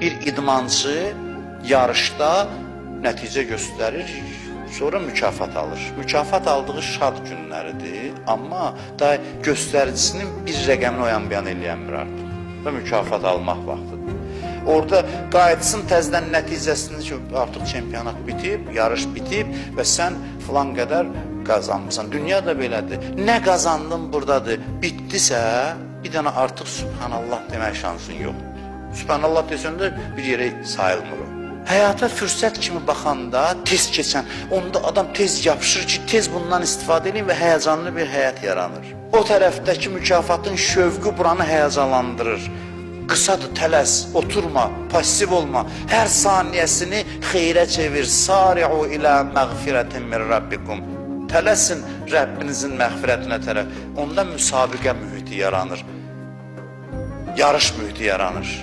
Bir idmançı yarışda nəticə göstərir, sonra mükafat alır. Mükafat aldığı şad günləridir, amma da göstəricisinin bir rəqəmini oyan-beyan eləyənmir artıq və mükafat almaq vaxtıdır. Orada qayıtsın təzdən nəticəsini ki, artıq çempionat bitib, yarış bitib və sən filan qədər qazanmışsan. Dünya da belədir. Nə qazandın buradadır, bitdisə, bir dənə artıq Subhanallah demək şansın yox. Subhanallah desəndə bir yerə sayılmır o. Həyata fürsət kimi baxanda, tez keçən, onda adam tez yapışır ki, tez bundan istifadə edin və həyəcanlı bir həyat yaranır. O tərəfdəki mükafatın şövqü buranı həyəcanlandırır. Qısadır, tələs, oturma, pasiv olma, hər saniyəsini xeyrə çevir. Sari'u ilə məğfirətin min Rabbikum. Tələsin Rəbbinizin məğfirətinə tərəf. Onda müsabiqə mühiti yaranır. Yarış mühiti yaranır.